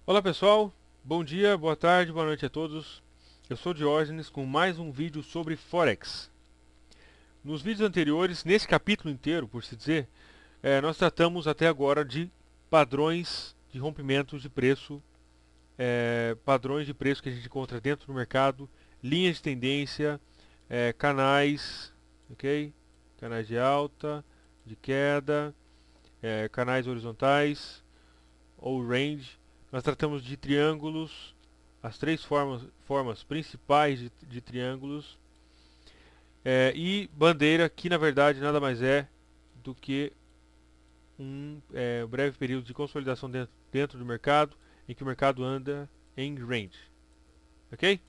Olá pessoal, bom dia, boa tarde, boa noite a todos. Eu sou Diógenes com mais um vídeo sobre Forex. Nos vídeos anteriores, nesse capítulo inteiro, por se dizer, nós tratamos até agora de padrões de rompimentos de preço, padrões de preço que a gente encontra dentro do mercado, linhas de tendência, canais, ok? Canais de alta, de queda, canais horizontais ou range. Nós tratamos de triângulos, as três formas principais de triângulos, e bandeira, que na verdade nada mais é do que um breve período de consolidação dentro do mercado, em que o mercado anda em range. Ok?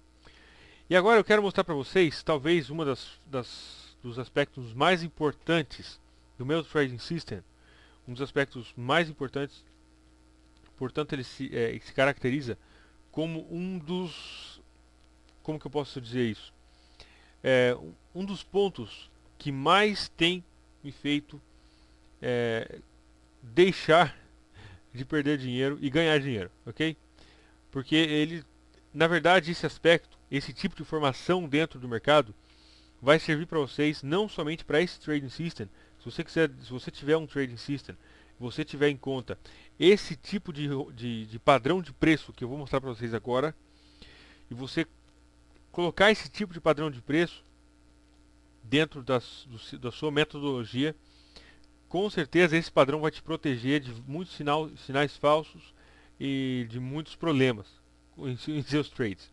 E agora eu quero mostrar para vocês, talvez uma dos aspectos mais importantes do meu trading system, um dos aspectos mais importantes, portanto ele se caracteriza como como que eu posso dizer isso? Um dos pontos que mais tem me feito deixar de perder dinheiro e ganhar dinheiro, ok? Porque ele, na verdade, esse aspecto, esse tipo de informação dentro do mercado vai servir para vocês não somente para esse trading system. Se você tiver um trading system, você tiver em conta esse tipo de padrão de preço que eu vou mostrar para vocês agora, e você colocar esse tipo de padrão de preço dentro da sua metodologia, com certeza esse padrão vai te proteger de muitos sinais falsos e de muitos problemas em seus trades.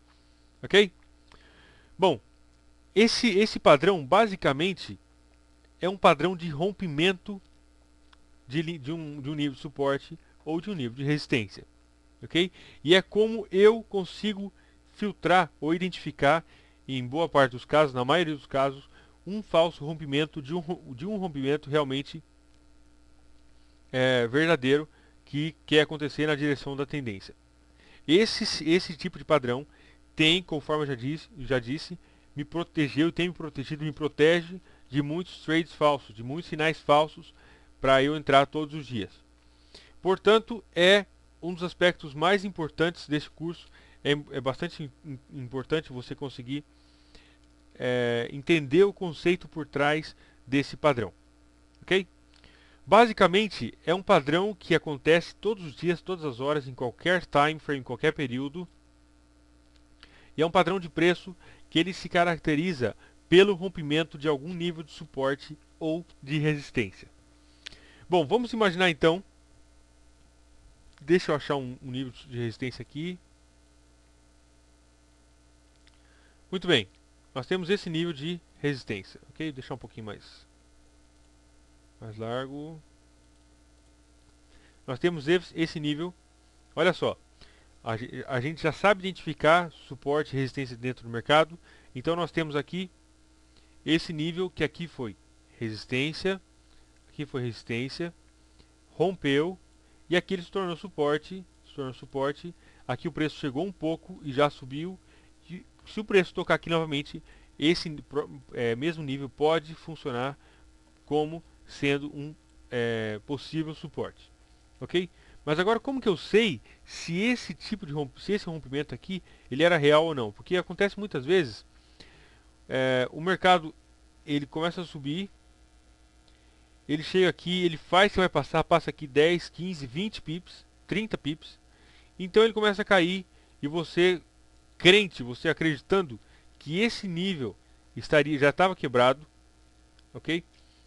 Ok? Bom, esse padrão basicamente é um padrão de rompimento de um nível de suporte ou de um nível de resistência. Ok? E é como eu consigo filtrar ou identificar, em boa parte dos casos, na maioria dos casos, um falso rompimento de um rompimento realmente verdadeiro que quer acontecer na direção da tendência. Esse tipo de padrão tem, conforme eu já disse, me protegeu e tem me protegido, me protege de muitos trades falsos, de muitos sinais falsos para eu entrar todos os dias. Portanto, é um dos aspectos mais importantes desse curso. É bastante importante você conseguir entender o conceito por trás desse padrão. Ok? Basicamente, é um padrão que acontece todos os dias, todas as horas, em qualquer time frame, em qualquer período. E é um padrão de preço que ele se caracteriza pelo rompimento de algum nível de suporte ou de resistência. Bom, vamos imaginar então. Deixa eu achar um nível de resistência aqui. Muito bem. Nós temos esse nível de resistência. Ok? Vou deixar um pouquinho mais largo. Nós temos esse nível. Olha só. A gente já sabe identificar suporte e resistência dentro do mercado. Então nós temos aqui esse nível que aqui foi resistência. Aqui foi resistência. Rompeu. E aqui ele se tornou suporte. Aqui o preço chegou um pouco e já subiu. E se o preço tocar aqui novamente, esse mesmo nível pode funcionar como sendo um possível suporte. Ok? Mas agora como que eu sei se se esse rompimento aqui ele era real ou não? Porque acontece muitas vezes, o mercado ele começa a subir, ele chega aqui, ele faz que vai passar, passa aqui 10, 15, 20 pips, 30 pips, então ele começa a cair e você crente, você acreditando que esse nível já estava quebrado, ok?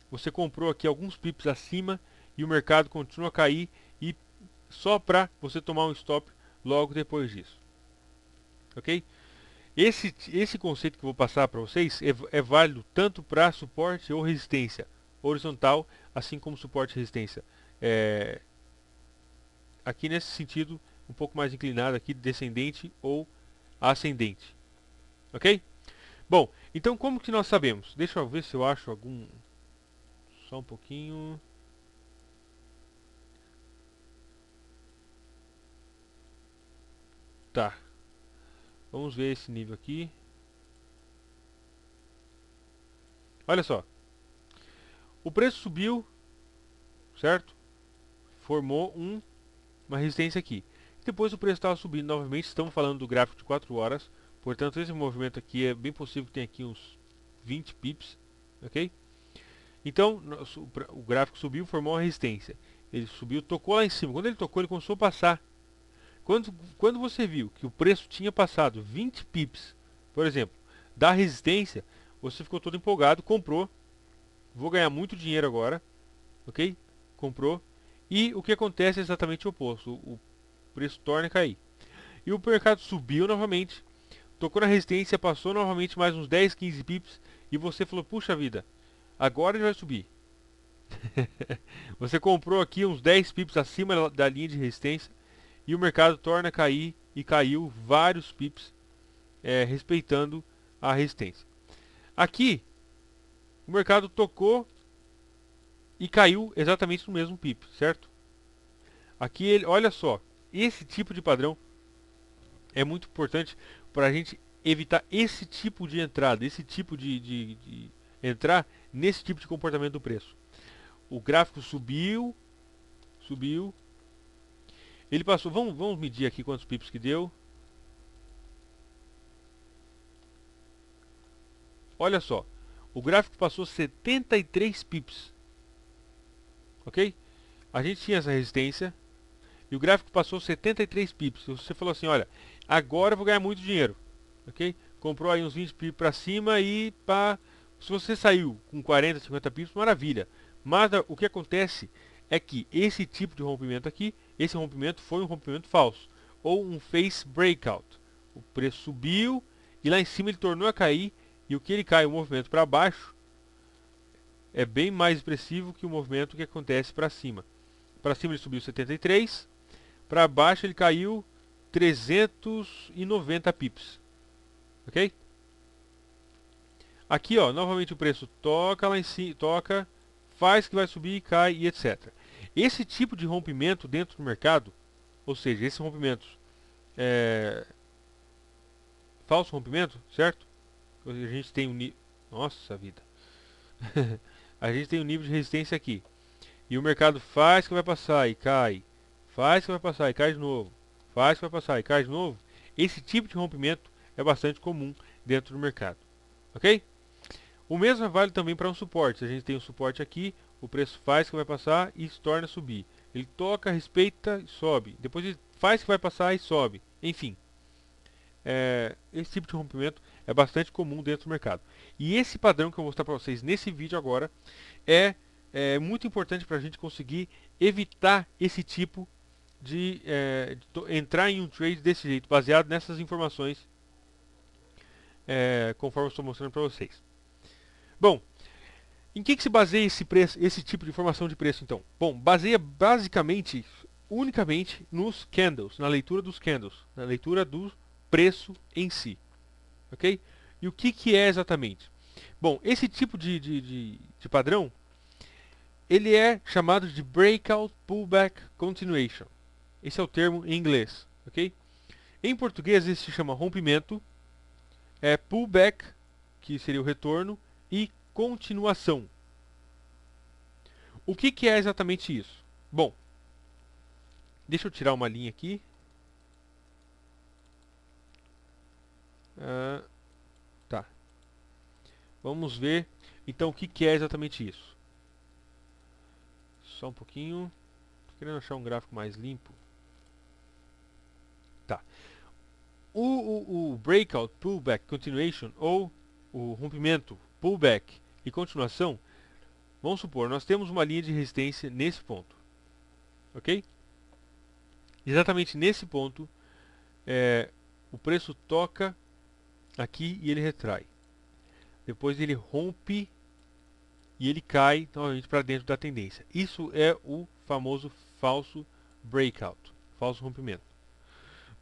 Você comprou aqui alguns pips acima e o mercado continua a cair e só para você tomar um stop logo depois disso, ok? Esse conceito que eu vou passar para vocês é válido tanto para suporte ou resistência horizontal, assim como suporte e resistência. Aqui nesse sentido, um pouco mais inclinado aqui, descendente ou ascendente. Ok? Bom, então como que nós sabemos? Deixa eu ver se eu acho algum... Só um pouquinho... Tá. Vamos ver esse nível aqui. Olha só. O preço subiu, certo? Formou uma resistência aqui. Depois o preço estava subindo novamente. Estamos falando do gráfico de 4 horas. Portanto, esse movimento aqui é bem possível que tenha aqui uns 20 pips, ok? Então, o gráfico subiu, formou uma resistência. Ele subiu, tocou lá em cima. Quando ele tocou, ele começou a passar. Quando você viu que o preço tinha passado 20 pips, por exemplo, da resistência, você ficou todo empolgado, comprou. Vou ganhar muito dinheiro agora, ok? Comprou. E o que acontece é exatamente o oposto. O preço torna a cair. E o mercado subiu novamente, tocou na resistência, passou novamente mais uns 10, 15 pips. E você falou, puxa vida, agora ele vai subir. Você comprou aqui uns 10 pips acima da linha de resistência e o mercado torna a cair e caiu vários pips respeitando a resistência. Aqui o mercado tocou e caiu exatamente no mesmo pip, certo? Aqui ele, olha só, esse tipo de padrão é muito importante para a gente evitar esse tipo de entrada, esse tipo de entrar nesse tipo de comportamento do preço. O gráfico subiu, subiu. Ele passou, vamos medir aqui quantos pips que deu. Olha só, o gráfico passou 73 pips. Ok? A gente tinha essa resistência e o gráfico passou 73 pips. Você falou assim, olha, agora eu vou ganhar muito dinheiro. Ok? Comprou aí uns 20 pips para cima e se você saiu com 40, 50 pips, maravilha. Mas o que acontece é que esse tipo de rompimento aqui, esse rompimento foi um rompimento falso, ou um face breakout. O preço subiu e lá em cima ele tornou a cair, e o que ele cai, o movimento para baixo, é bem mais expressivo que o movimento que acontece para cima. Para cima ele subiu 73, para baixo ele caiu 390 pips. Ok? Aqui, ó, novamente o preço toca lá em cima, toca, faz que vai subir, cai e etc. Esse tipo de rompimento dentro do mercado, ou seja, esse rompimento falso rompimento, certo? A gente tem um nível, nossa vida, a gente tem um nível de resistência aqui e o mercado faz que vai passar e cai, faz que vai passar e cai de novo, faz que vai passar e cai de novo. Esse tipo de rompimento é bastante comum dentro do mercado, ok? O mesmo é válido também para um suporte. A gente tem um suporte aqui, o preço faz que vai passar e se torna a subir. Ele toca, respeita e sobe. Depois ele faz que vai passar e sobe. Enfim, esse tipo de rompimento é bastante comum dentro do mercado. E esse padrão que eu vou mostrar para vocês nesse vídeo agora é muito importante para a gente conseguir evitar esse tipo de entrar em um trade desse jeito, baseado nessas informações conforme eu estou mostrando para vocês. Bom, em que se baseia esse tipo de informação de preço, então? Bom, baseia basicamente, unicamente nos candles, na leitura dos candles, na leitura do preço em si, ok? E o que é exatamente? Bom, esse tipo de padrão, ele é chamado de Breakout Pullback Continuation. Esse é o termo em inglês, ok? Em português, ele se chama rompimento, pullback, que seria o retorno, e continuação. O que é exatamente isso? Bom, deixa eu tirar uma linha aqui. Tá. Vamos ver então o que é exatamente isso. Só um pouquinho. Tô querendo achar um gráfico mais limpo. Tá. O breakout, pullback, continuation, ou o rompimento, pullback e continuação, vamos supor, nós temos uma linha de resistência nesse ponto. Ok? Exatamente nesse ponto, o preço toca aqui e ele retrai. Depois ele rompe e ele cai novamente para dentro da tendência. Isso é o famoso falso breakout, falso rompimento.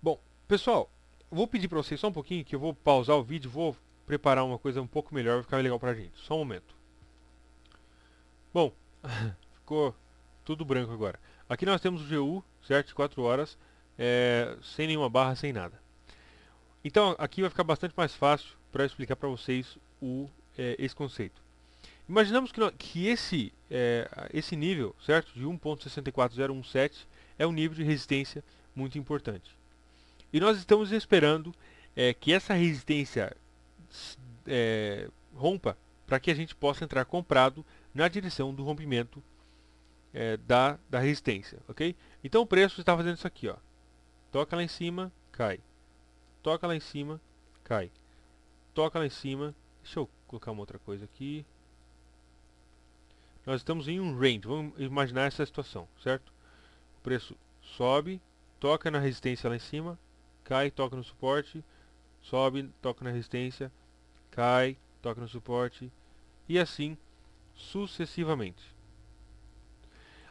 Bom, pessoal, vou pedir para vocês só um pouquinho que eu vou pausar o vídeo, vou preparar uma coisa um pouco melhor, vai ficar legal para a gente. Só um momento. Bom, ficou tudo branco agora. Aqui nós temos o GU, certo? 4 horas, sem nenhuma barra, sem nada. Então aqui vai ficar bastante mais fácil para explicar para vocês esse conceito. Imaginamos que esse nível, certo, de 1.64017 é um nível de resistência muito importante. E nós estamos esperando que essa resistência rompa para que a gente possa entrar comprado na direção do rompimento da resistência, ok? Então o preço está fazendo isso aqui, ó. Toca lá em cima, cai. Toca lá em cima, cai. Toca lá em cima. Deixa eu colocar uma outra coisa aqui. Nós estamos em um range. Vamos imaginar essa situação, certo? O preço sobe, toca na resistência lá em cima, cai, toca no suporte, sobe, toca na resistência, cai, toca no suporte e assim sucessivamente.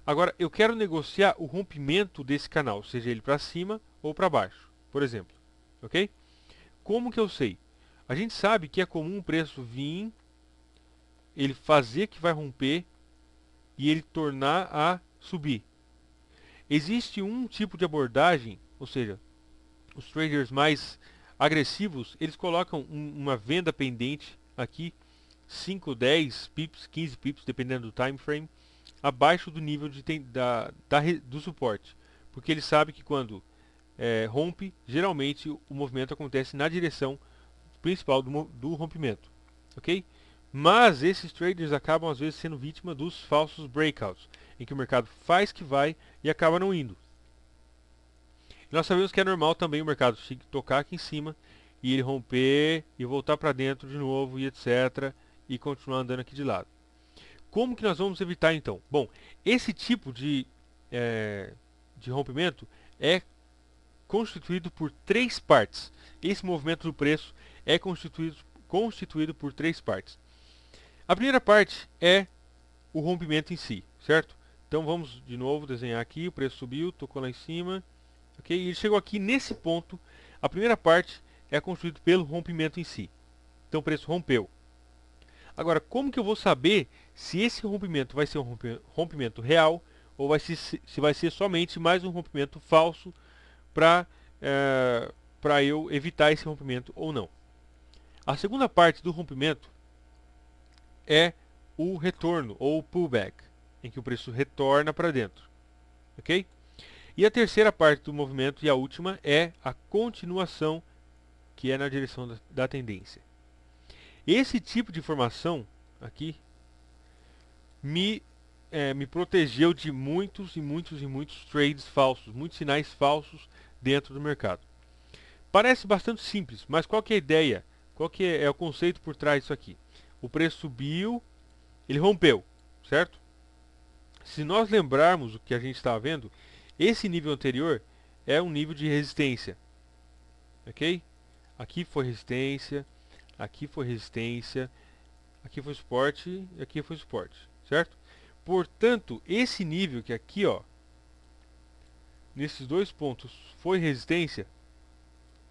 Agora, eu quero negociar o rompimento desse canal, seja ele para cima ou para baixo, por exemplo, ok? Como que eu sei? A gente sabe que é comum o preço vir, ele fazer que vai romper e ele tornar a subir. Existe um tipo de abordagem, ou seja, os traders mais agressivos, eles colocam uma venda pendente aqui, 5, 10 pips, 15 pips, dependendo do time frame, abaixo do nível do suporte. Porque ele sabe que quando rompe, geralmente o movimento acontece na direção principal do rompimento. Ok? Mas esses traders acabam às vezes sendo vítima dos falsos breakouts, em que o mercado faz que vai e acaba não indo. Nós sabemos que é normal também o mercado tocar aqui em cima e ele romper e voltar para dentro de novo e etc. e continuar andando aqui de lado. Como que nós vamos evitar então? Bom, esse tipo de rompimento é constituído por três partes. Esse movimento do preço é constituído por três partes. A primeira parte é o rompimento em si, certo? Então vamos de novo desenhar aqui, o preço subiu, tocou lá em cima, ok? E ele chegou aqui nesse ponto, a primeira parte é constituída pelo rompimento em si. Então o preço rompeu. Agora, como que eu vou saber se esse rompimento vai ser um rompimento real ou se vai ser somente mais um rompimento falso para eu evitar esse rompimento ou não? A segunda parte do rompimento é o retorno ou pullback, em que o preço retorna para dentro, ok? E a terceira parte do movimento e a última é a continuação, que é na direção da tendência. Esse tipo de informação aqui me protegeu de muitos trades falsos, muitos sinais falsos dentro do mercado. Parece bastante simples, mas qual que é a ideia? Qual que é o conceito por trás disso aqui? O preço subiu, ele rompeu, certo? Se nós lembrarmos o que a gente estava vendo, esse nível anterior é um nível de resistência, ok? Aqui foi resistência, aqui foi resistência, aqui foi suporte e aqui foi suporte, certo? Portanto, esse nível que aqui, ó, nesses dois pontos foi resistência,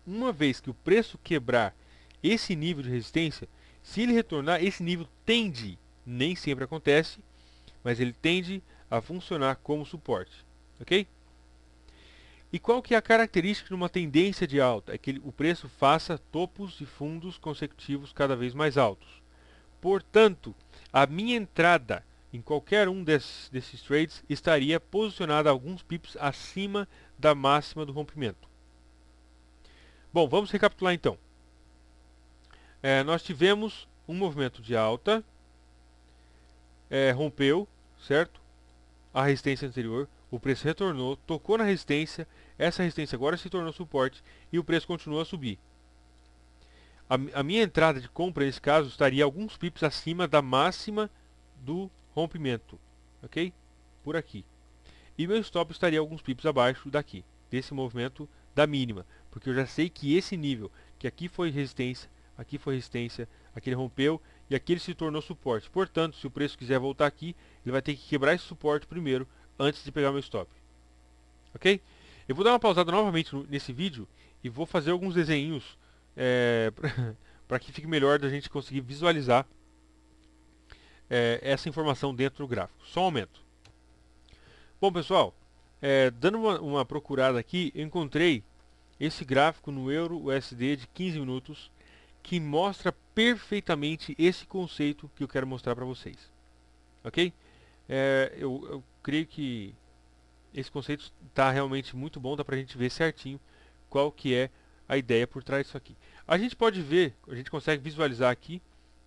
uma vez que o preço quebrar esse nível de resistência, se ele retornar, esse nível tende, nem sempre acontece, mas ele tende a funcionar como suporte, ok? E qual que é a característica de uma tendência de alta? É que o preço faça topos e fundos consecutivos cada vez mais altos. Portanto, a minha entrada em qualquer um desses trades estaria posicionada alguns pips acima da máxima do rompimento. Bom, vamos recapitular então. Nós tivemos um movimento de alta, rompeu, certo? A resistência anterior, o preço retornou, tocou na resistência, essa resistência agora se tornou suporte e o preço continuou a subir. A minha entrada de compra nesse caso estaria alguns pips acima da máxima do rompimento, ok? Por aqui. E meu stop estaria alguns pips abaixo daqui, desse movimento da mínima, porque eu já sei que esse nível, que aqui foi resistência, aqui ele rompeu e aqui ele se tornou suporte. Portanto, se o preço quiser voltar aqui, ele vai ter que quebrar esse suporte primeiro, antes de pegar meu stop. Ok? Eu vou dar uma pausada novamente nesse vídeo e vou fazer alguns desenhos para que fique melhor da gente conseguir visualizar essa informação dentro do gráfico. Só um momento. Bom, pessoal, dando uma procurada aqui, eu encontrei esse gráfico no Euro USD de 15 minutos que mostra perfeitamente esse conceito que eu quero mostrar para vocês. Ok? Eu creio que esse conceito está realmente muito bom, dá para a gente ver certinho qual que é a ideia por trás disso aqui. A gente pode ver, a gente consegue visualizar aqui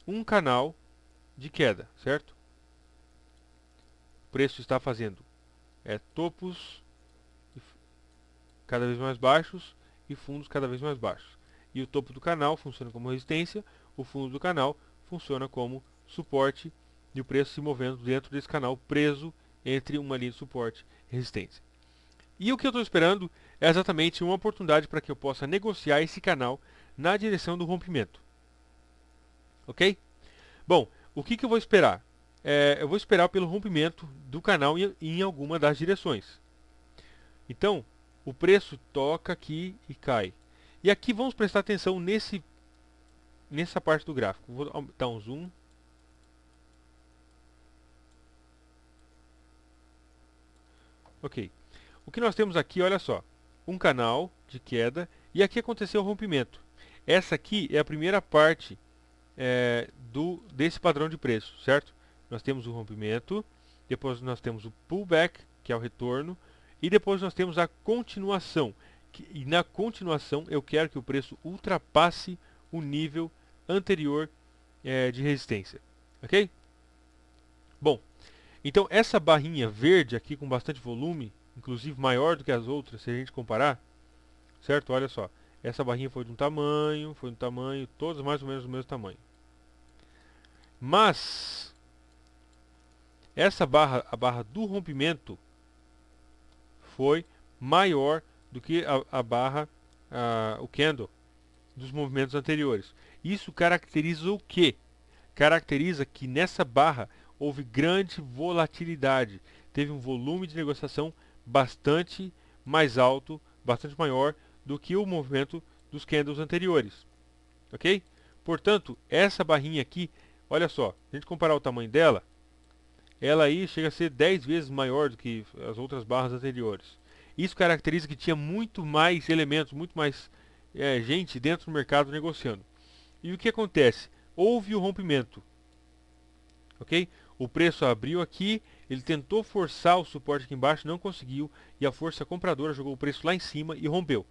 um canal de queda, certo? O preço está fazendo topos cada vez mais baixos e fundos cada vez mais baixos. E o topo do canal funciona como resistência, o fundo do canal funciona como suporte e o preço se movendo dentro desse canal preso entre uma linha de suporte e resistência. E o que eu estou esperando é exatamente uma oportunidade para que eu possa negociar esse canal na direção do rompimento. Ok? Bom, o que eu vou esperar? Eu vou esperar pelo rompimento do canal em alguma das direções. Então, o preço toca aqui e cai. E aqui vamos prestar atenção nessa parte do gráfico. Vou dar um zoom. Ok. O que nós temos aqui, olha só. Um canal de queda e aqui aconteceu o rompimento. Essa aqui é a primeira parte desse padrão de preço, certo? Nós temos o rompimento, depois nós temos o pullback, que é o retorno, e depois nós temos a continuação. E na continuação eu quero que o preço ultrapasse o nível anterior de resistência. Ok? Bom, então essa barrinha verde aqui com bastante volume, inclusive maior do que as outras, se a gente comparar, certo? Olha só, essa barrinha foi de um tamanho, todas mais ou menos do mesmo tamanho. Mas essa barra, a barra do rompimento, foi maior do que a barra, o candle dos movimentos anteriores. Isso caracteriza o quê? Caracteriza que nessa barra houve grande volatilidade. Teve um volume de negociação bastante mais alto, bastante maior do que o movimento dos candles anteriores. Ok? Portanto, essa barrinha aqui, olha só, se a gente comparar o tamanho dela, ela aí chega a ser 10 vezes maior do que as outras barras anteriores. Isso caracteriza que tinha muito mais elementos, muito mais gente dentro do mercado negociando. E o que acontece? Houve o rompimento. Ok? O preço abriu aqui, ele tentou forçar o suporte aqui embaixo, não conseguiu, e a força compradora jogou o preço lá em cima e rompeu.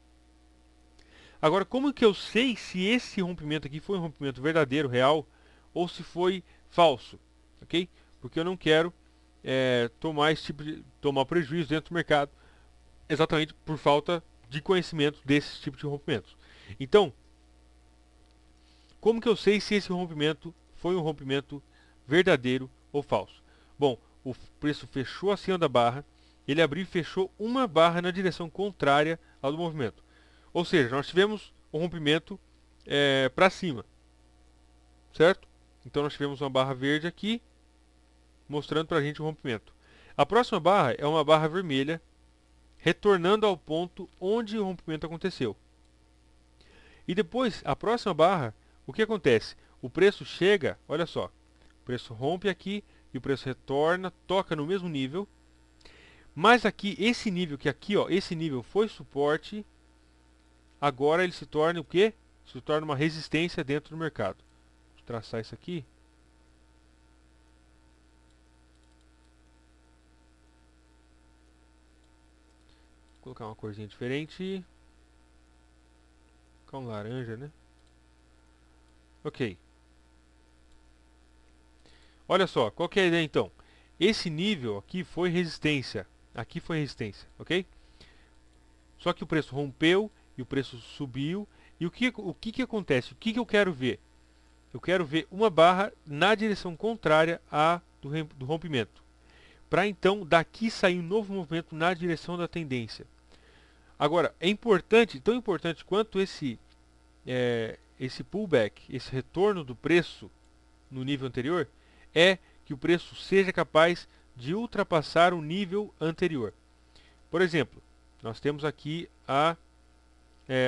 Agora, como que eu sei se esse rompimento aqui foi um rompimento verdadeiro, real, ou se foi falso? Ok? Porque eu não quero tomar prejuízo dentro do mercado, exatamente por falta de conhecimento desse tipo de rompimentos. Então, como que eu sei se esse rompimento foi um rompimento verdadeiro ou falso? Bom, o preço fechou acima da barra, ele abriu e fechou uma barra na direção contrária ao do movimento. Ou seja, nós tivemos um rompimento para cima, certo? Então nós tivemos uma barra verde aqui, mostrando para a gente o rompimento. A próxima barra é uma barra vermelha, retornando ao ponto onde o rompimento aconteceu. E depois, a próxima barra, o que acontece? O preço chega, olha só, o preço rompe aqui e o preço retorna, toca no mesmo nível. Mas aqui, esse nível que aqui, ó, esse nível foi suporte, agora ele se torna o quê? Se torna uma resistência dentro do mercado. Vou traçar isso aqui. Vou colocar uma corzinha diferente. Vou colocar um laranja, né? Ok. Olha só, qual que é a ideia então? Esse nível aqui foi resistência. Aqui foi resistência, ok? Só que o preço rompeu e o preço subiu. E o que acontece? O que eu quero ver? Eu quero ver uma barra na direção contrária à do rompimento. Para então daqui sair um novo movimento na direção da tendência. Agora, é importante, tão importante quanto esse pullback, esse retorno do preço no nível anterior, é que o preço seja capaz de ultrapassar o nível anterior. Por exemplo, nós temos aqui a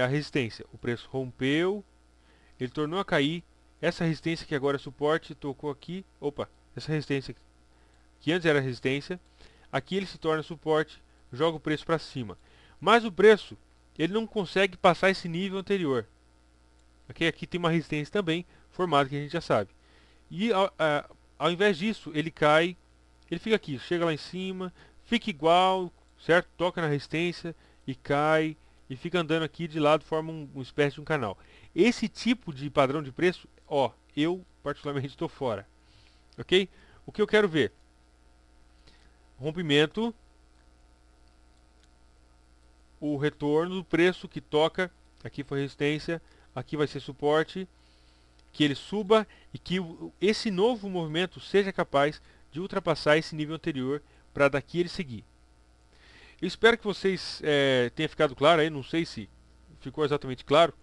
resistência. O preço rompeu, ele tornou a cair. Essa resistência que agora é suporte, tocou aqui. Opa, essa resistência que antes era resistência, aqui ele se torna suporte, joga o preço para cima. Mas o preço, ele não consegue passar esse nível anterior. Okay? Aqui tem uma resistência também, formada que a gente já sabe. E ao invés disso, ele cai, ele fica aqui, chega lá em cima, fica igual, certo? Toca na resistência e cai e fica andando aqui de lado, forma uma espécie de um canal. Esse tipo de padrão de preço, ó, eu particularmente estou fora, ok? O que eu quero ver? Rompimento, o retorno do preço que toca, aqui foi resistência, aqui vai ser suporte, que ele suba e que esse novo movimento seja capaz de ultrapassar esse nível anterior para daqui ele seguir. Eu espero que vocês tenha ficado claro aí, não sei se ficou exatamente claro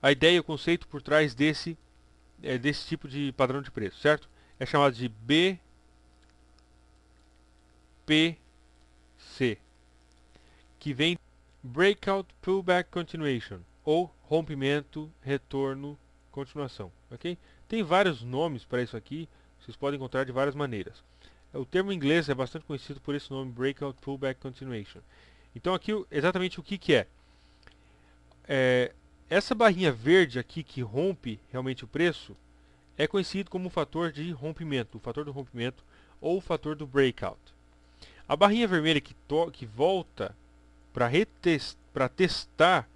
a ideia e o conceito por trás desse tipo de padrão de preço, certo? É chamado de BPC, que vem Breakout Pullback Continuation, ou rompimento, retorno, continuação, ok? Tem vários nomes para isso aqui, vocês podem encontrar de várias maneiras. O termo em inglês é bastante conhecido por esse nome, Breakout Pullback Continuation. Então aqui exatamente o que é? Essa barrinha verde aqui que rompe realmente o preço é conhecido como o fator de rompimento, o fator do rompimento ou o fator do breakout. A barrinha vermelha que volta para testar,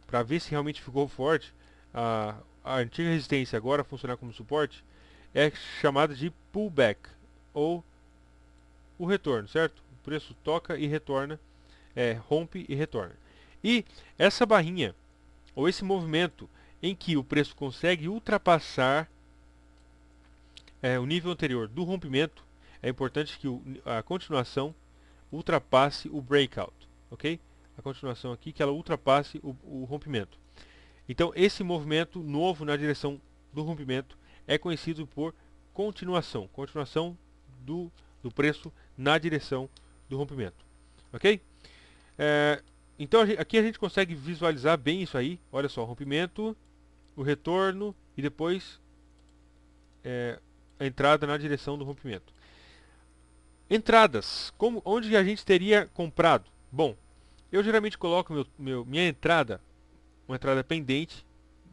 para ver se realmente ficou forte, a antiga resistência agora funcionar como suporte, é chamada de pullback, ou o retorno, certo? O preço toca e retorna, rompe e retorna. E essa barrinha, ou esse movimento em que o preço consegue ultrapassar o nível anterior do rompimento, é importante que a continuação ultrapasse o breakout, ok? A continuação aqui que ela ultrapasse o rompimento. Então esse movimento novo na direção do rompimento é conhecido por continuação do preço na direção do rompimento, ok? Então aqui a gente consegue visualizar bem isso aí. Olha só, rompimento, o retorno e depois a entrada na direção do rompimento. Entradas, onde a gente teria comprado? Bom, eu geralmente coloco minha entrada, uma entrada pendente.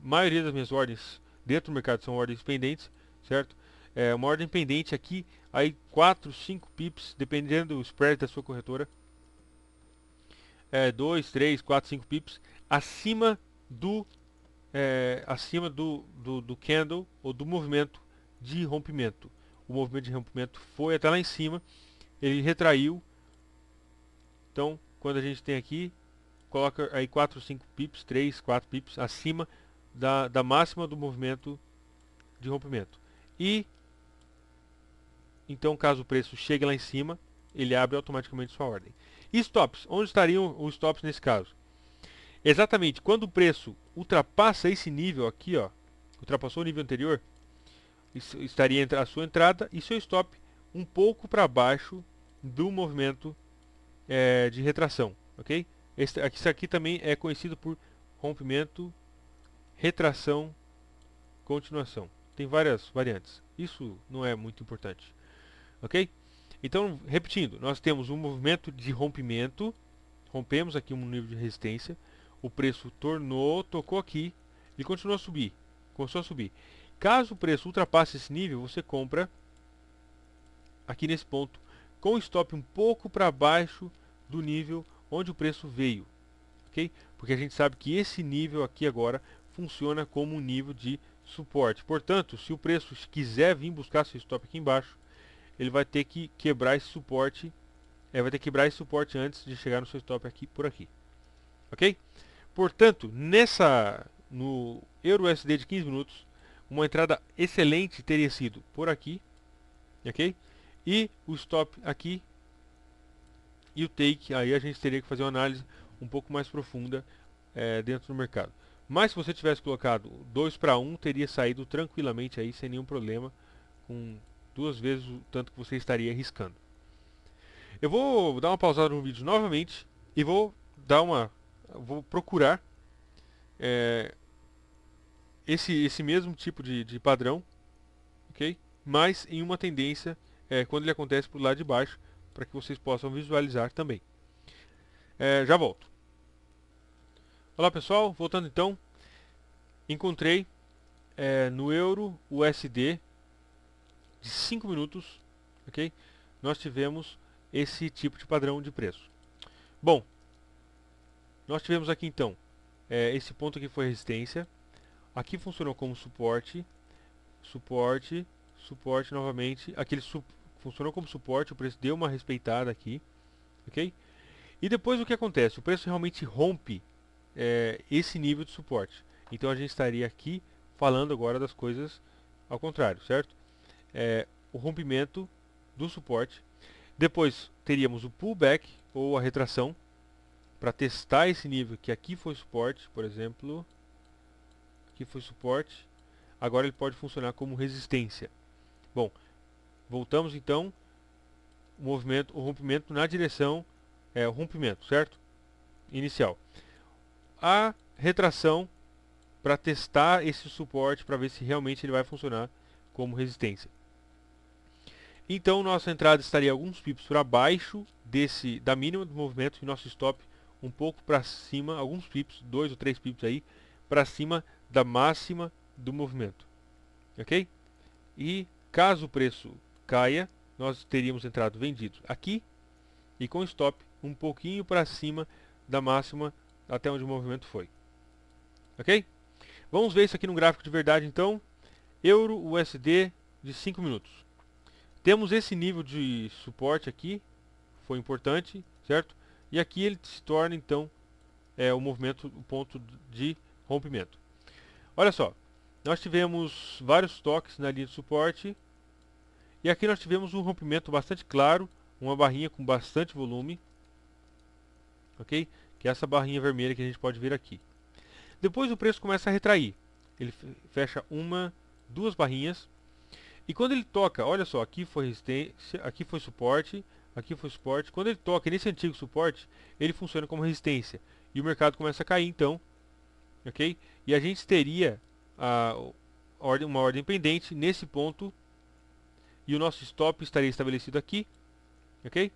A maioria das minhas ordens dentro do mercado são ordens pendentes, certo? Uma ordem pendente aqui, aí 4, 5 pips, dependendo do spread da sua corretora. 2, 3, 4, 5 pips acima do candle ou do movimento de rompimento. O movimento de rompimento foi até lá em cima, ele retraiu. Então, quando a gente tem aqui, coloca aí 4, 5 pips, 3, 4 pips acima da máxima do movimento de rompimento. E então, caso o preço chegue lá em cima, ele abre automaticamente sua ordem. E stops, onde estariam os stops nesse caso? Exatamente, quando o preço ultrapassa esse nível aqui, ó, ultrapassou o nível anterior, estaria entre a sua entrada e seu stop um pouco para baixo do movimento de retração, ok? Isso aqui também é conhecido por rompimento, retração, continuação. Tem várias variantes. Isso não é muito importante, ok? Então, repetindo, nós temos um movimento de rompimento, rompemos aqui um nível de resistência, o preço tocou aqui, ele começou a subir. Caso o preço ultrapasse esse nível, você compra aqui nesse ponto, com o stop um pouco para baixo do nível onde o preço veio, ok? Porque a gente sabe que esse nível aqui agora funciona como um nível de suporte. Portanto, se o preço quiser vir buscar seu stop aqui embaixo, ele vai ter que quebrar esse suporte, antes de chegar no seu stop aqui por aqui, ok? Portanto, no EURUSD de 15 minutos, uma entrada excelente teria sido por aqui, ok? E o stop aqui e o take, aí a gente teria que fazer uma análise um pouco mais profunda dentro do mercado. Mas se você tivesse colocado 2 para 1, teria saído tranquilamente aí sem nenhum problema, com 2 vezes o tanto que você estaria arriscando. Eu vou dar uma pausada no vídeo novamente e vou procurar esse mesmo tipo de padrão, ok? Mas em uma tendência quando ele acontece para o lado de baixo, para que vocês possam visualizar também. Já volto. Olá pessoal, voltando então, encontrei no euro USD de 5 minutos, ok? Nós tivemos esse tipo de padrão de preço. Bom, nós tivemos aqui então, esse ponto aqui foi resistência, aqui funcionou como suporte, suporte, suporte novamente, funcionou como suporte, o preço deu uma respeitada aqui, ok? E depois o que acontece? O preço realmente rompe esse nível de suporte. Então a gente estaria aqui falando agora das coisas ao contrário, certo? O rompimento do suporte. Depois teríamos o pullback ou a retração para testar esse nível que aqui foi suporte, por exemplo. Aqui foi suporte. Agora ele pode funcionar como resistência. Bom, voltamos então o rompimento na direção, o rompimento, certo? Inicial. A retração para testar esse suporte para ver se realmente ele vai funcionar como resistência. Então nossa entrada estaria alguns pips para baixo da mínima do movimento e nosso stop um pouco para cima, alguns pips, 2 ou 3 pips aí, para cima da máxima do movimento. Ok? E caso o preço caia, nós teríamos entrado vendido aqui e com stop um pouquinho para cima da máxima até onde o movimento foi. Ok? Vamos ver isso aqui no gráfico de verdade então. Euro USD de 5 minutos. Temos esse nível de suporte aqui, foi importante, certo? E aqui ele se torna então o movimento, o ponto de rompimento. Olha só, nós tivemos vários toques na linha de suporte e aqui nós tivemos um rompimento bastante claro, uma barrinha com bastante volume, ok? Que é essa barrinha vermelha que a gente pode ver aqui. Depois o preço começa a retrair, ele fecha uma, duas barrinhas. E quando ele toca, olha só, aqui foi resistência, aqui foi suporte, aqui foi suporte. Quando ele toca nesse antigo suporte, ele funciona como resistência. E o mercado começa a cair então, ok? E a gente teria uma ordem pendente nesse ponto. E o nosso stop estaria estabelecido aqui, ok?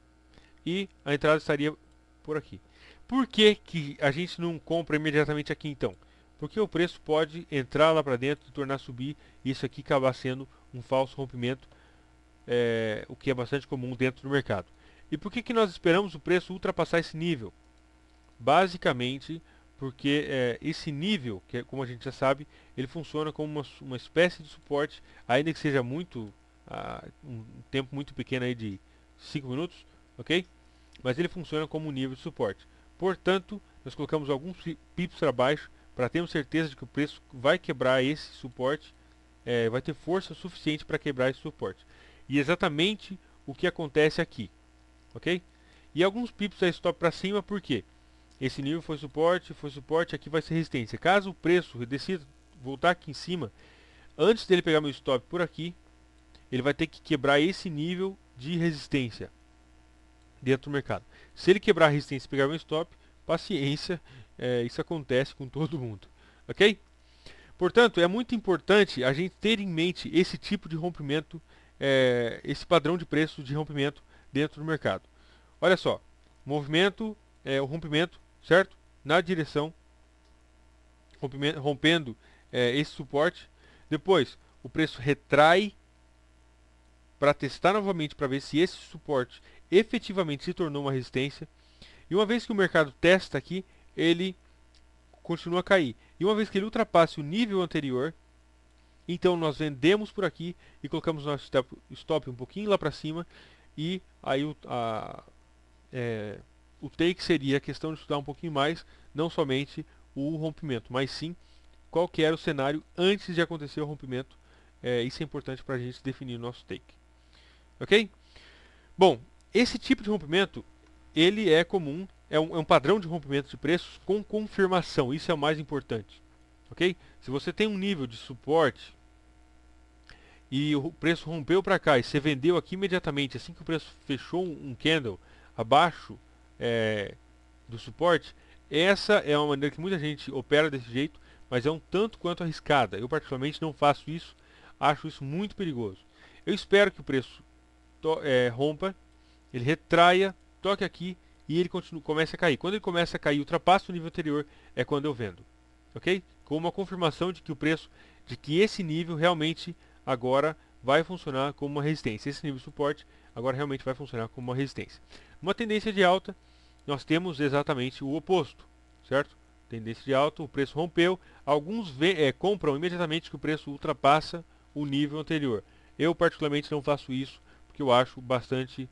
E a entrada estaria por aqui. Por que que a gente não compra imediatamente aqui então? Porque o preço pode entrar lá para dentro e tornar subir, e isso aqui acabar sendo um falso rompimento, o que é bastante comum dentro do mercado. E por que que nós esperamos o preço ultrapassar esse nível? Basicamente porque esse nível, que como a gente já sabe, ele funciona como uma espécie de suporte, ainda que seja um tempo muito pequeno aí de 5 minutos, ok? Mas ele funciona como um nível de suporte. Portanto, nós colocamos alguns pips para baixo para termos certeza de que o preço vai quebrar esse suporte, vai ter força suficiente para quebrar esse suporte. E exatamente o que acontece aqui, ok? E alguns pips aí stop para cima, por quê? Esse nível foi suporte, aqui vai ser resistência. Caso o preço decida voltar aqui em cima, antes dele pegar meu stop por aqui, ele vai ter que quebrar esse nível de resistência dentro do mercado. Se ele quebrar a resistência e pegar meu stop, paciência, isso acontece com todo mundo, ok? Portanto, é muito importante a gente ter em mente esse tipo de rompimento, esse padrão de preço de rompimento dentro do mercado. Olha só, movimento, o rompimento, certo? Na direção, rompendo esse suporte. Depois, o preço retrai para testar novamente para ver se esse suporte efetivamente se tornou uma resistência. E uma vez que o mercado testa aqui, ele continua a cair. E uma vez que ele ultrapasse o nível anterior, então nós vendemos por aqui e colocamos nosso stop um pouquinho lá para cima. E aí o take seria a questão de estudar um pouquinho mais, não somente o rompimento, mas sim qual que era o cenário antes de acontecer o rompimento. Isso é importante para a gente definir o nosso take. Ok? Bom, esse tipo de rompimento, ele é comum, é um padrão de rompimento de preços com confirmação, isso é o mais importante. Ok? Se você tem um nível de suporte e o preço rompeu para cá e você vendeu aqui imediatamente, assim que o preço fechou um candle abaixo do suporte, essa é uma maneira que muita gente opera desse jeito, mas é um tanto quanto arriscada. Eu particularmente não faço isso, acho isso muito perigoso. Eu espero que o preço rompa, ele retraia, toque aqui e ele comece a cair. Quando ele começa a cair, ultrapassa o nível anterior, é quando eu vendo. Ok? Com uma confirmação de que o preço, de que esse nível realmente agora vai funcionar como uma resistência. Esse nível de suporte agora realmente vai funcionar como uma resistência. Uma tendência de alta, nós temos exatamente o oposto, certo? Tendência de alta, o preço rompeu, alguns compram imediatamente que o preço ultrapassa o nível anterior. Eu particularmente não faço isso, porque eu acho bastante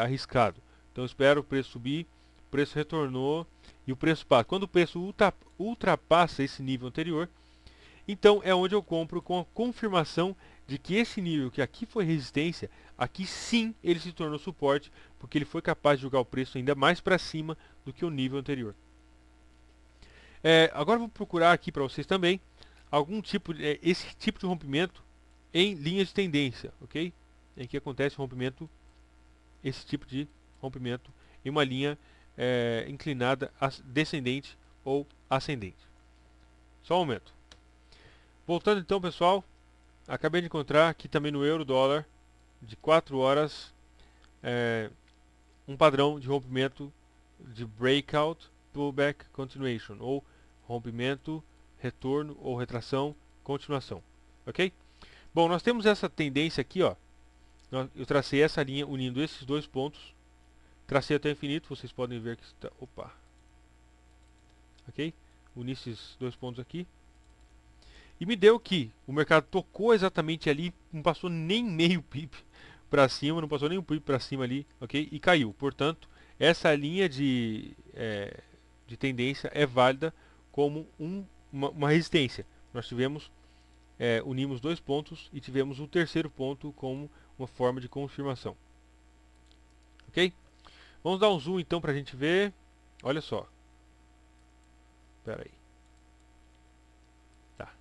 arriscado. Então eu espero o preço subir, o preço retornou e o preço passa. Quando o preço ultrapassa esse nível anterior, então é onde eu compro com a confirmação de que esse nível que aqui foi resistência, aqui sim ele se tornou suporte, porque ele foi capaz de jogar o preço ainda mais para cima do que o nível anterior. Agora eu vou procurar aqui para vocês também algum tipo esse tipo de rompimento em linhas de tendência, ok? Em que acontece rompimento, esse tipo de rompimento em uma linha inclinada descendente ou ascendente. Só um momento. Voltando então, pessoal, acabei de encontrar aqui também no euro-dólar de 4 horas um padrão de rompimento de breakout, pullback, continuation, ou rompimento, retorno ou retração, continuação, ok? Bom, nós temos essa tendência aqui, ó. Eu tracei essa linha unindo esses dois pontos, tracei até o infinito, vocês podem ver que está, opa, ok? Uni esses dois pontos aqui. E me deu que o mercado tocou exatamente ali, não passou nem meio pip para cima, não passou nem um pip para cima ali, ok? E caiu. Portanto, essa linha de tendência é válida como uma resistência. Nós tivemos, unimos dois pontos e tivemos o terceiro ponto como uma forma de confirmação. Ok? Vamos dar um zoom então para a gente ver. Olha só. Espera aí. Tá.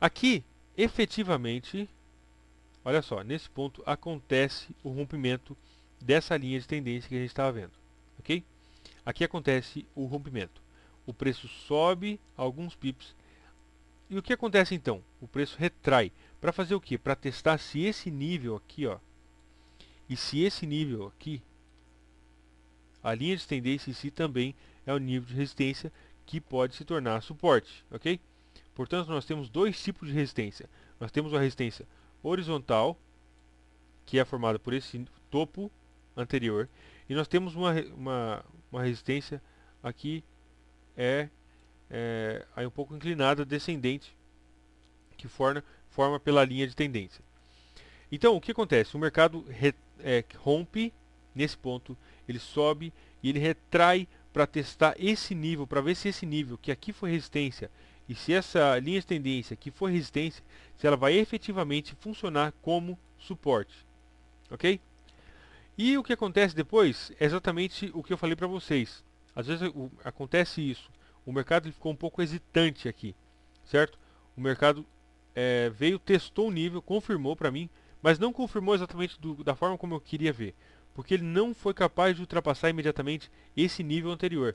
Aqui, efetivamente, olha só, nesse ponto acontece o rompimento dessa linha de tendência que a gente estava vendo. Ok? Aqui acontece o rompimento. O preço sobe alguns pips. E o que acontece então? O preço retrai. Para fazer o quê? Para testar se esse nível aqui, ó, e se esse nível aqui, a linha de tendência em si também é o nível de resistência que pode se tornar suporte, ok? Portanto, nós temos dois tipos de resistência. Nós temos uma resistência horizontal, que é formada por esse topo anterior, e nós temos uma resistência aqui aí um pouco inclinada, descendente, que forma pela linha de tendência. Então, o que acontece? O mercado rompe nesse ponto, ele sobe e ele retrai para testar esse nível, para ver se esse nível, que aqui foi resistência, e se essa linha de tendência que foi resistência, se ela vai efetivamente funcionar como suporte. Ok? E o que acontece depois é exatamente o que eu falei para vocês. Às vezes acontece isso. O mercado ficou um pouco hesitante aqui, certo? O mercado veio, testou o nível, confirmou para mim, mas não confirmou exatamente da forma como eu queria ver, porque ele não foi capaz de ultrapassar imediatamente esse nível anterior.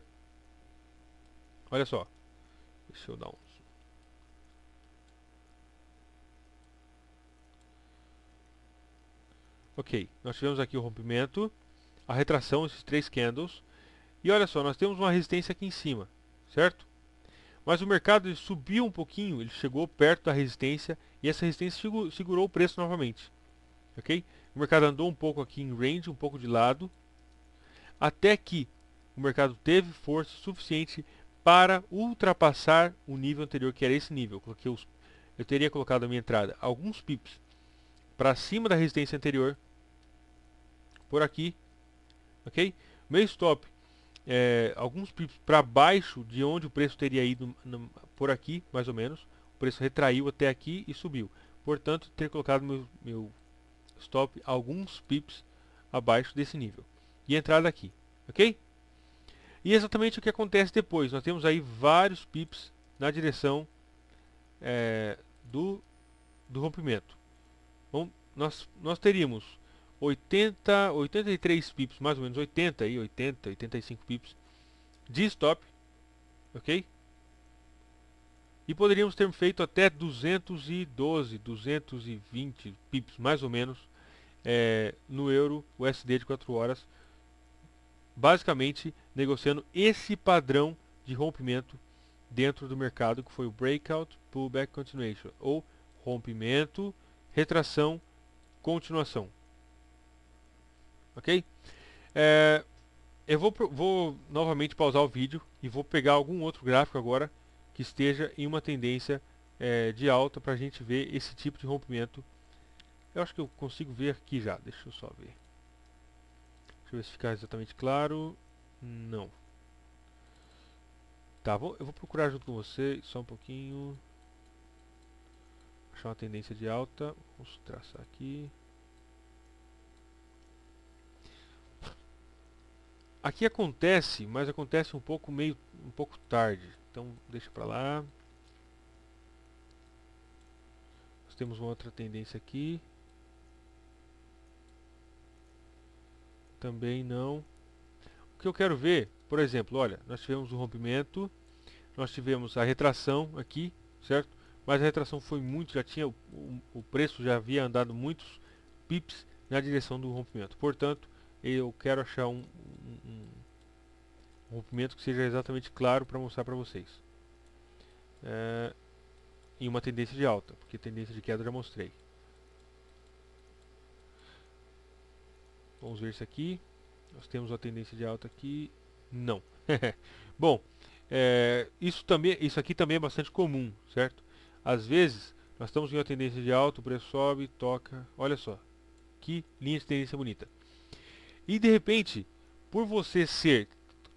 Olha só, deixa eu dar um zoom. Ok, nós tivemos aqui o rompimento, a retração, esses três candles, e olha só, nós temos uma resistência aqui em cima, certo? Mas o mercado ele subiu um pouquinho, ele chegou perto da resistência e essa resistência segurou o preço novamente. Ok? O mercado andou um pouco aqui em range, um pouco de lado, até que o mercado teve força suficiente para ultrapassar o nível anterior, que era esse nível. Eu teria colocado a minha entrada alguns pips para cima da resistência anterior, por aqui, ok? Meu stop alguns pips para baixo de onde o preço teria ido por aqui, mais ou menos. O preço retraiu até aqui e subiu. Portanto, ter colocado meu stop alguns pips abaixo desse nível. E entrada aqui, ok? E exatamente o que acontece depois. Nós temos aí vários pips na direção do rompimento. Bom, nós teríamos 83 pips, mais ou menos 80, 85 pips de stop, ok? E poderíamos ter feito até 212, 220 pips, mais ou menos, no euro USD de 4 horas, basicamente negociando esse padrão de rompimento dentro do mercado, que foi o Breakout, Pullback, Continuation, ou rompimento, retração, continuação, ok? Eu vou novamente pausar o vídeo e vou pegar algum outro gráfico agora que esteja em uma tendência de alta para a gente ver esse tipo de rompimento. Eu acho que eu consigo ver aqui já, deixa eu só ver. Deixa eu ver se ficar exatamente claro. Não. Tá, eu vou procurar junto com você, só um pouquinho. Achar uma tendência de alta. Vamos traçar aqui. Aqui acontece, mas acontece um pouco tarde. Então deixa pra lá. Nós temos uma outra tendência aqui. Também não. O que eu quero ver, por exemplo, olha, nós tivemos o rompimento, nós tivemos a retração aqui, certo? Mas a retração foi muito, já tinha o preço já havia andado muitos pips na direção do rompimento. Portanto, eu quero achar um rompimento que seja exatamente claro para mostrar para vocês. Em uma tendência de alta, porque tendência de queda eu já mostrei. Vamos ver isso aqui. Nós temos uma tendência de alta aqui. Não. Bom, isso aqui também é bastante comum, certo? Às vezes, nós estamos em uma tendência de alta, o preço sobe, toca. Olha só, que linha de tendência bonita. E de repente, por você ser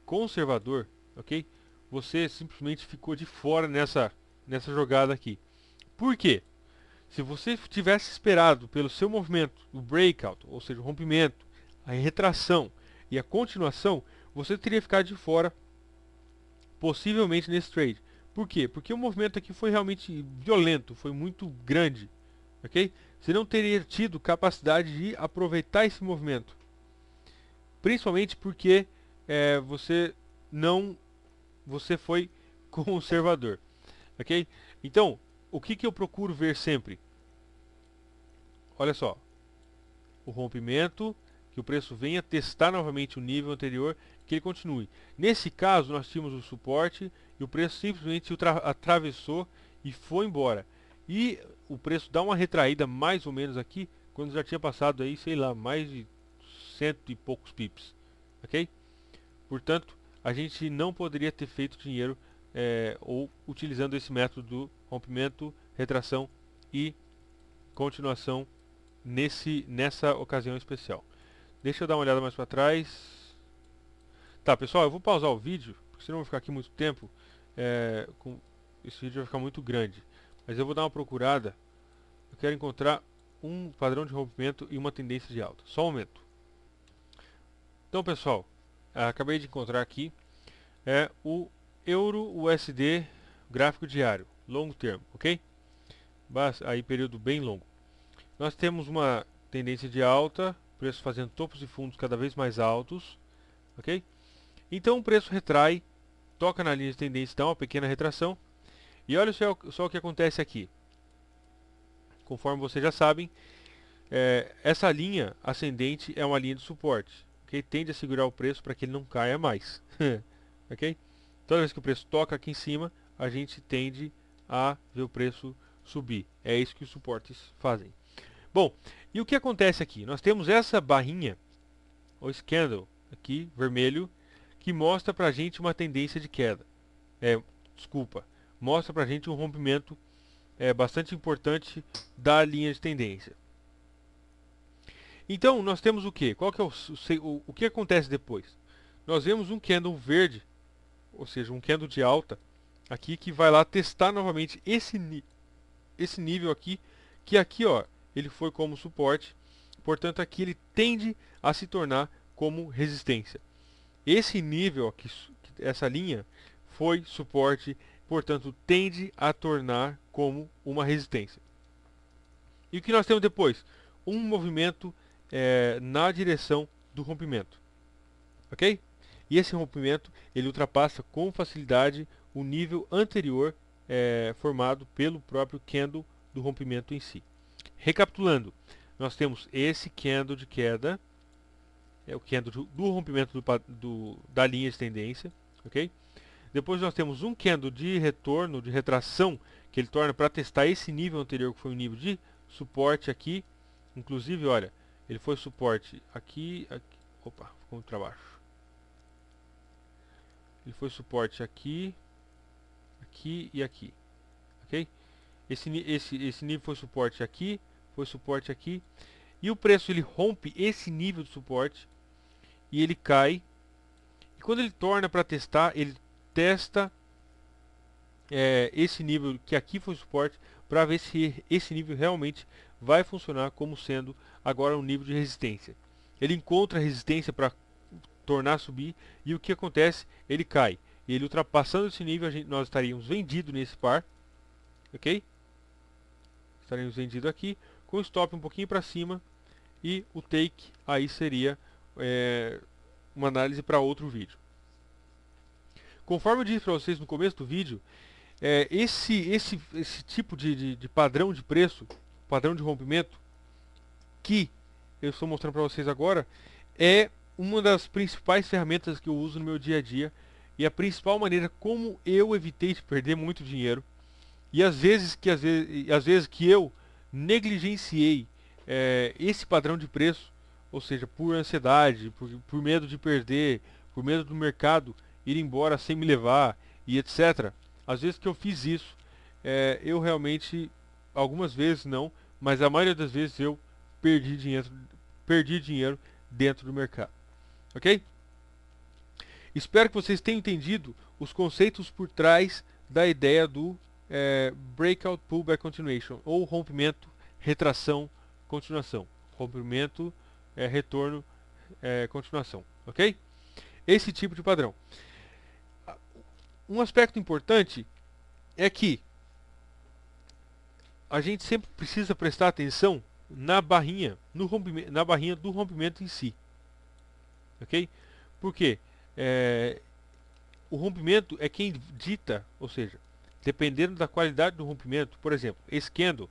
conservador, ok? Você simplesmente ficou de fora nessa jogada aqui. Por quê? Se você tivesse esperado pelo seu movimento, o breakout, ou seja, o rompimento, a retração e a continuação, você teria ficado de fora, possivelmente nesse trade. Por quê? Porque o movimento aqui foi realmente violento, foi muito grande, ok? Você não teria tido capacidade de aproveitar esse movimento, principalmente porque você foi conservador, ok? Então, o que eu procuro ver sempre? Olha só, o rompimento, que o preço venha testar novamente o nível anterior, que ele continue. Nesse caso, nós tínhamos o suporte e o preço simplesmente atravessou e foi embora. E o preço dá uma retraída mais ou menos aqui, quando já tinha passado aí, sei lá, mais de 100 e poucos pips, ok? Portanto, a gente não poderia ter feito dinheiro ou utilizando esse método do rompimento, retração e continuação nessa ocasião especial. Deixa eu dar uma olhada mais para trás. Tá, pessoal, eu vou pausar o vídeo, porque senão eu vou ficar aqui muito tempo. Esse vídeo vai ficar muito grande. Mas eu vou dar uma procurada. Eu quero encontrar um padrão de rompimento e uma tendência de alta. Só um momento. Então, pessoal, acabei de encontrar aqui o Euro USD gráfico diário, longo termo, ok? Aí período bem longo. Nós temos uma tendência de alta, preço fazendo topos e fundos cada vez mais altos, ok? Então o preço retrai, toca na linha de tendência, dá uma pequena retração. E olha só o que acontece aqui. Conforme vocês já sabem, essa linha ascendente é uma linha de suporte, ok? Tende a segurar o preço para que ele não caia mais, ok? Toda vez que o preço toca aqui em cima, a gente tende a ver o preço subir. É isso que os suportes fazem. Bom, e o que acontece aqui? Nós temos essa barrinha, ou candle, aqui, vermelho, que mostra pra gente uma tendência de queda. Mostra pra gente um rompimento bastante importante da linha de tendência. Então, nós temos o que? Qual que é o que acontece depois? Nós vemos um candle verde, ou seja, um candle de alta, aqui que vai lá testar novamente esse nível aqui, que aqui, ó, ele foi como suporte, portanto aqui ele tende a se tornar como resistência. Esse nível aqui, essa linha, foi suporte, portanto tende a tornar como uma resistência. E o que nós temos depois? Um movimento na direção do rompimento, ok? E esse rompimento ele ultrapassa com facilidade o nível anterior formado pelo próprio candle do rompimento em si. Recapitulando, nós temos esse candle de queda, o candle do rompimento da linha de tendência, ok? Depois nós temos um candle de retorno, de retração, que ele torna para testar esse nível anterior, que foi um nível de suporte aqui. Inclusive, olha, ele foi suporte aqui, aqui, opa, ficou muito para baixo. Ele foi suporte aqui, aqui e aqui, ok? Esse nível foi suporte aqui, foi suporte aqui, e o preço ele rompe esse nível de suporte e ele cai. E quando ele torna para testar, ele testa esse nível que aqui foi suporte para ver se esse nível realmente vai funcionar como sendo agora um nível de resistência. Ele encontra resistência para tornar a subir e o que acontece? Ele cai. E ele ultrapassando esse nível, nós estaríamos vendidos nesse par, ok? Estaríamos vendidos aqui com o stop um pouquinho para cima e o take aí seria uma análise para outro vídeo. Conforme eu disse para vocês no começo do vídeo, esse tipo de padrão de preço, padrão de rompimento, que eu estou mostrando para vocês agora, é uma das principais ferramentas que eu uso no meu dia a dia e a principal maneira como eu evitei de perder muito dinheiro. E às vezes que eu negligenciei esse padrão de preço, ou seja, por ansiedade, por medo de perder, por medo do mercado ir embora sem me levar e etc. Às vezes que eu fiz isso, eu realmente, algumas vezes não, mas a maioria das vezes eu perdi dinheiro dentro do mercado. Ok? Espero que vocês tenham entendido os conceitos por trás da ideia do Breakout Pullback Continuation, ou rompimento, retração, continuação. Rompimento, retorno, continuação. Ok? Esse tipo de padrão. Um aspecto importante é que a gente sempre precisa prestar atenção na barrinha, na barrinha do rompimento em si. Ok? Por quê? O rompimento é quem dita, ou seja, dependendo da qualidade do rompimento, por exemplo, esse candle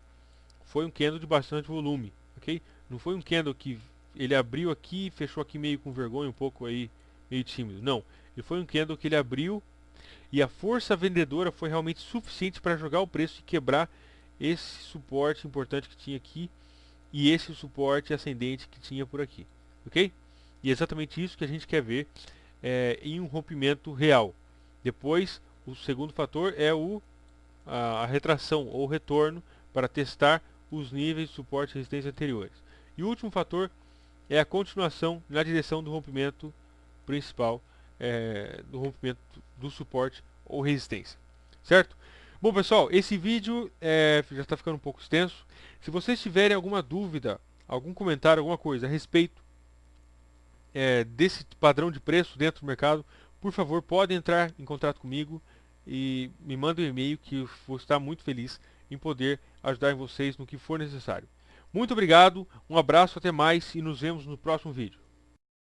foi um candle de bastante volume, ok? Não foi um candle que ele abriu aqui e fechou aqui meio com vergonha, um pouco aí, meio tímido. Não, ele foi um candle que ele abriu e a força vendedora foi realmente suficiente para jogar o preço e quebrar esse suporte importante que tinha aqui e esse suporte ascendente que tinha por aqui, ok? E é exatamente isso que a gente quer ver em um rompimento real. Depois, o segundo fator é a retração ou retorno para testar os níveis de suporte e resistência anteriores. E o último fator é a continuação na direção do rompimento principal, do rompimento do suporte ou resistência. Certo? Bom, pessoal, esse vídeo já está ficando um pouco extenso. Se vocês tiverem alguma dúvida, algum comentário, alguma coisa a respeito desse padrão de preço dentro do mercado, por favor, podem entrar em contato comigo e me mandem um e-mail que eu vou estar muito feliz em poder ajudar vocês no que for necessário. Muito obrigado, um abraço, até mais e nos vemos no próximo vídeo.